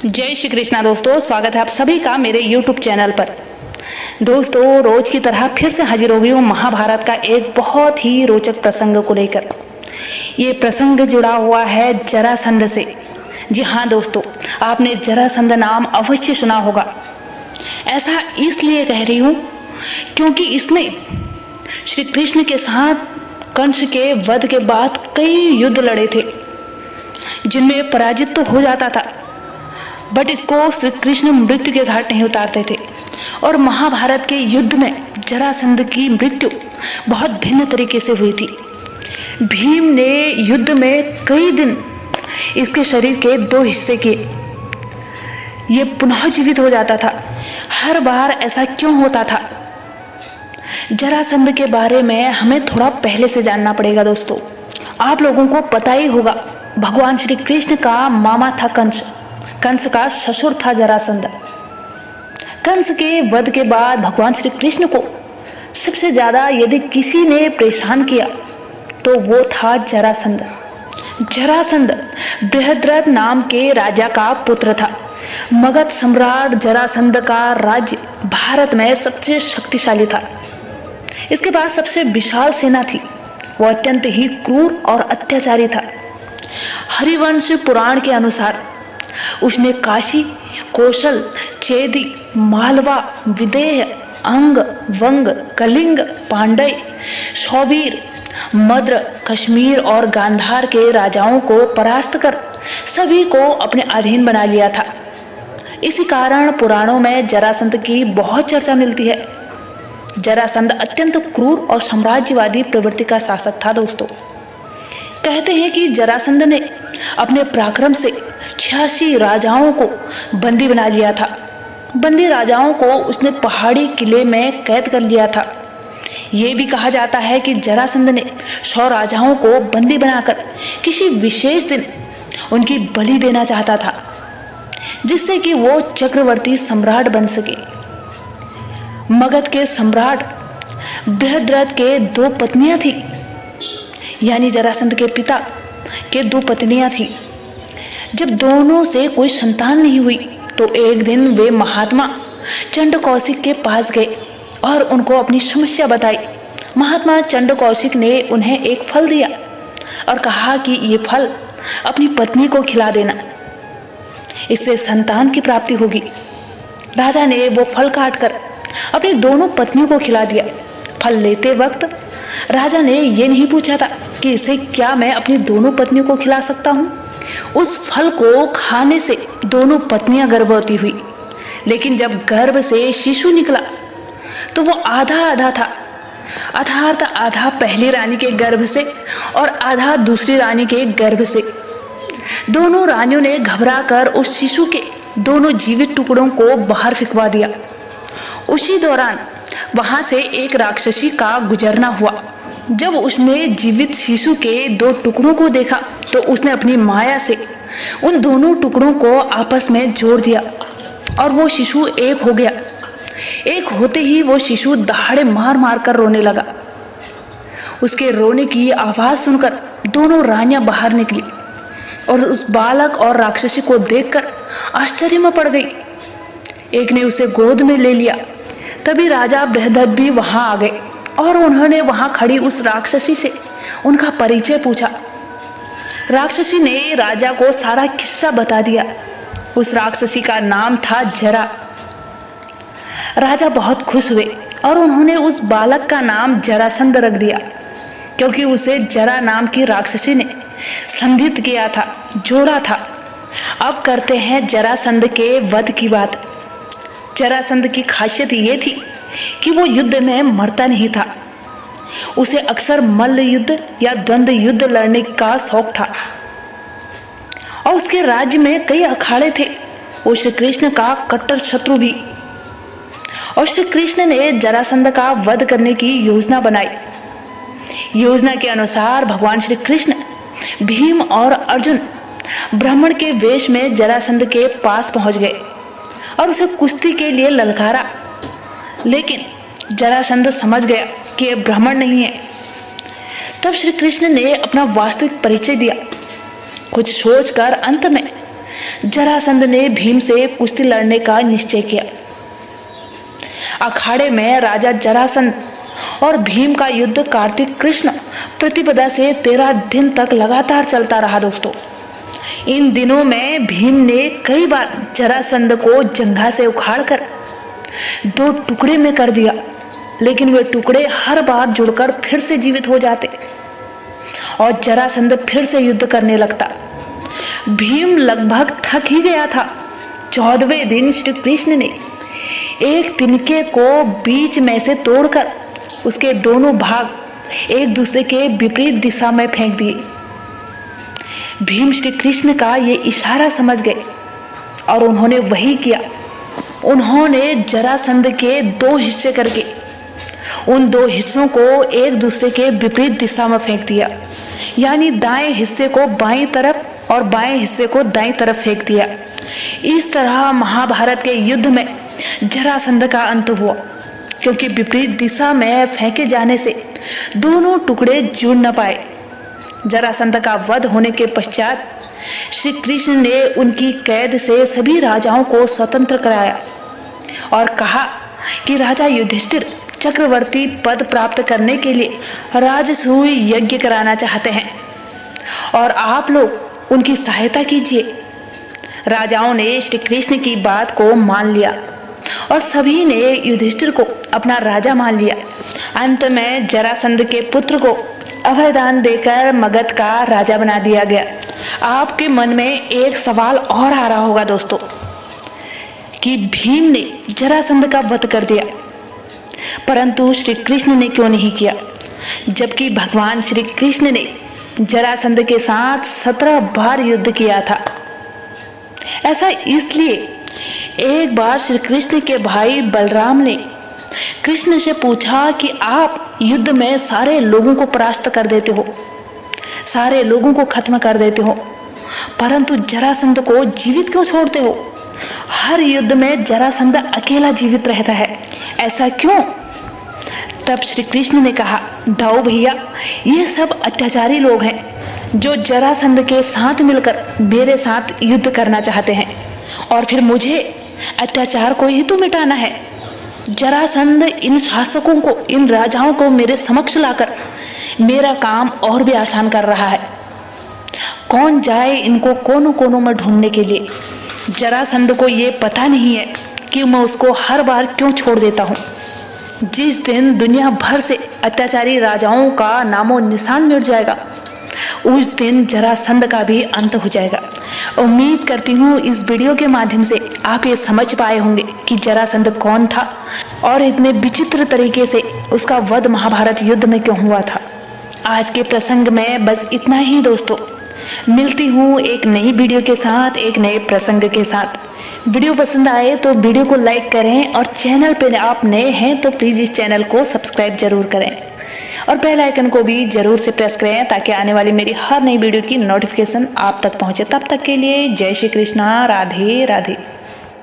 जय श्री कृष्णा दोस्तों, स्वागत है आप सभी का मेरे YouTube चैनल पर। दोस्तों, रोज की तरह फिर से हाजिर हो गई हूँ महाभारत का एक बहुत ही रोचक प्रसंग को लेकर। ये प्रसंग जुड़ा हुआ है जरासंध से। जी हाँ दोस्तों, आपने जरासंध नाम अवश्य सुना होगा। ऐसा इसलिए कह रही हूँ क्योंकि इसने श्री कृष्ण के साथ कंस के वध के बाद कई युद्ध लड़े थे जिनमें पराजित तो हो जाता था, बट इसको श्री कृष्ण मृत्यु के घाट नहीं उतारते थे। और महाभारत के युद्ध में जरासंध की मृत्यु बहुत भिन्न तरीके से हुई थी। भीम ने युद्ध में कई दिन इसके शरीर के 2 हिस्से किए। ये पुनः जीवित हो जाता था। हर बार ऐसा क्यों होता था? जरासंध के बारे में हमें थोड़ा पहले से जानना पड़ेगा दोस्तों। आप लोगों को पता ही होगा, भगवान श्री कृष्ण का मामा था कंस। कंस का ससुर था जरासंध। कंस के वध के बाद भगवान श्री कृष्ण को सबसे ज्यादा यदि किसी ने परेशान किया तो वो था जरासंध। जरासंध बृहद्रथ नाम के राजा का पुत्र था। मगध सम्राट जरासंध का राज्य भारत में सबसे शक्तिशाली था। इसके पास सबसे विशाल सेना थी। वो अत्यंत ही क्रूर और अत्याचारी था। हरिवंश पुराण के अनुसार उसने काशी, कौशल, चेदी, मालवा, विदेह, अंग, वंग, कलिंग, पांडय, सौबीर, मद्र, कश्मीर और गांधार के राजाओं को परास्त कर सभी को अपने अधीन बना लिया था। इसी कारण पुराणों में जरासंध की बहुत चर्चा मिलती है। जरासंध अत्यंत क्रूर और साम्राज्यवादी प्रवृत्ति का शासक था दोस्तों। कहते हैं कि जरासंध ने अपने पराक्रम से 86 राजाओं को बंदी बना लिया था। बंदी राजाओं को उसने पहाड़ी किले में कैद कर लिया था। ये भी कहा जाता है कि जरासंध ने 100 राजाओं को बंदी बनाकर किसी विशेष दिन उनकी बलि देना चाहता था, जिससे कि वो चक्रवर्ती सम्राट बन सके। मगध के सम्राट बृहद्रथ के 2 पत्नियां थी, यानी जरासंध के पिता के 2 पत्नियां थी। जब दोनों से कोई संतान नहीं हुई तो एक दिन वे महात्मा चंड कौशिक के पास गए और उनको अपनी समस्या बताई। महात्मा चंड कौशिक ने उन्हें एक फल दिया और कहा कि ये फल अपनी पत्नी को खिला देना, इससे संतान की प्राप्ति होगी। राजा ने वो फल काटकर अपनी दोनों पत्नियों को खिला दिया। फल लेते वक्त राजा ने ये नहीं पूछा था कि इसे क्या मैं अपनी दोनों पत्नियों को खिला सकता हूँ। उस फल को खाने से दोनों पत्नियां गर्भवती हुई, लेकिन जब गर्भ से शिशु निकला तो वो आधा आधा था, अर्थात आधा पहली रानी के गर्भ से और आधा दूसरी रानी के गर्भ से। दोनों रानियों ने घबराकर उस शिशु के दोनों जीवित टुकड़ों को बाहर फेंकवा दिया। उसी दौरान वहां से एक राक्षसी का गुजरना हुआ। जब उसने जीवित शिशु के 2 टुकड़ों को देखा तो उसने अपनी माया से उन दोनों टुकड़ों को आपस में जोड़ दिया और वो शिशु एक हो गया। एक होते ही वो शिशु दहाड़े मार मार कर रोने लगा। उसके रोने की आवाज सुनकर दोनों रानियां बाहर निकली और उस बालक और राक्षसी को देखकर आश्चर्य में पड़ गई। एक ने उसे गोद में ले लिया। तभी राजा बृहद्रथ भी वहां आ गए और उन्होंने वहां खड़ी उस राक्षसी से उनका परिचय पूछा। राक्षसी ने राजा को सारा किस्सा बता दिया। उस राक्षसी का नाम था जरा। राजा बहुत खुश हुए और उन्होंने उस बालक का नाम जरासंध रख दिया, क्योंकि उसे जरा नाम की राक्षसी ने संधित किया था, जोड़ा था। अब करते हैं जरासंध के वध की बात। जरासंध की खासियत ये थी कि वो युद्ध में मरता नहीं था। उसे अक्सर मल्ल युद्ध या द्वंद्व युद्ध लड़ने का शौक था और उसके राज्य में कई अखाड़े थे। वो श्री कृष्ण का कट्टर शत्रु भी। और श्री कृष्ण ने जरासंध का वध करने की योजना बनाई। योजना के अनुसार भगवान श्री कृष्ण, भीम और अर्जुन ब्राह्मण के वेश में जरासंध के पास पहुंच गए और उसे कुश्ती के लिए ललकारा। लेकिन जरासंध समझ गया कि यह ब्राह्मण नहीं है। तब श्री कृष्ण ने अपना वास्तविक परिचय दिया। कुछ सोचकर अंत में जरासंध ने भीम से कुश्ती लड़ने का निश्चय किया। अखाड़े में राजा जरासंध और भीम का युद्ध कार्तिक कृष्ण प्रतिपदा से 13 दिन तक लगातार चलता रहा दोस्तों। इन दिनों में भीम ने कई बार जरासंध को जंघा से उखाड़कर 2 टुकड़े में कर दिया, लेकिन वे टुकड़े हर बार जुड़कर फिर से जीवित हो जाते और जरासंध फिर से युद्ध करने लगता। भीम लगभग थक ही गया था। 14वें दिन श्री कृष्ण ने एक तिनके को बीच में से तोड़कर उसके दोनों भाग एक दूसरे के विपरीत दिशा में फेंक दिए। भीम श्री कृष्ण का ये इशारा समझ गए और उन्होंने वही किया। उन्होंने जरासंध के 2 हिस्से करके उन 2 हिस्सों को एक दूसरे के विपरीत दिशा में फेंक दिया, यानी दाएं हिस्से को बाईं तरफ और बाएं हिस्से को दाईं तरफ फेंक दिया। इस तरह महाभारत के युद्ध में जरासंध का अंत हुआ, क्योंकि विपरीत दिशा में फेंके जाने से दोनों टुकड़े जुड़ न पाए। जरासंध का वध होने के पश्चात श्री कृष्ण ने उनकी कैद से सभी राजाओं को स्वतंत्र कराया और कहा कि राजा युधिष्ठिर चक्रवर्ती पद प्राप्त करने के लिए राजसूय यज्ञ कराना चाहते हैं और आप लोग उनकी सहायता कीजिए। राजाओं ने श्री कृष्ण की बात को मान लिया और सभी ने युधिष्ठिर को अपना राजा मान लिया। अंत में जरासंध के पुत्र को अभयदान देकर मगध का राजा बना दिया गया। आपके मन में एक सवाल और आ रहा होगा दोस्तों कि भीम ने जरासंध का वध कर दिया, परंतु श्री कृष्ण ने क्यों नहीं किया, जबकि भगवान श्री कृष्ण ने जरासंध के साथ 17 बार युद्ध किया था। ऐसा इसलिए एक बार श्री कृष्ण के भाई बलराम ने कृष्ण से पूछा कि आप युद्ध में सारे लोगों को परास्त कर देते हो, सारे लोगों को खत्म कर देते हो, परंतु जरासंध को जीवित क्यों छोड़ते हो? हर युद्ध में जरासंध अकेला जीवित रहता है, ऐसा क्यों? तब श्री कृष्ण ने कहा, दाऊ भैया, ये सब अत्याचारी लोग हैं जो जरासंध के साथ मिलकर मेरे साथ युद्ध करना चाहते हैं और फिर मुझे अत्याचार को ही तो मिटाना है। जरासंध इन शासकों को, इन राजाओं को मेरे समक्ष लाकर मेरा काम और भी आसान कर रहा है। कौन जाए इनको कोनों कोनों में ढूंढने के लिए? जरासंध को ये पता नहीं है कि मैं उसको हर बार क्यों छोड़ देता हूँ। जिस दिन दुनिया भर से अत्याचारी राजाओं का नामो निशान मिट जाएगा, उस दिन जरासंध का भी अंत हो जाएगा। उम्मीद करती हूँ इस वीडियो के माध्यम से आप ये समझ पाए होंगे कि जरासंध कौन था और इतने विचित्र तरीके से उसका वध महाभारत युद्ध में क्यों हुआ था। आज के प्रसंग में बस इतना ही दोस्तों। मिलती हूँ एक नई वीडियो के साथ, एक नए प्रसंग के साथ। वीडियो पसंद आए तो वीडियो को लाइक करें और चैनल पे आप नए हैं तो प्लीज़ इस चैनल को सब्सक्राइब जरूर करें और बेल आइकन को भी जरूर से प्रेस करें ताकि आने वाली मेरी हर नई वीडियो की नोटिफिकेशन आप तक पहुंचे। तब तक के लिए जय श्री कृष्णा, राधे राधे।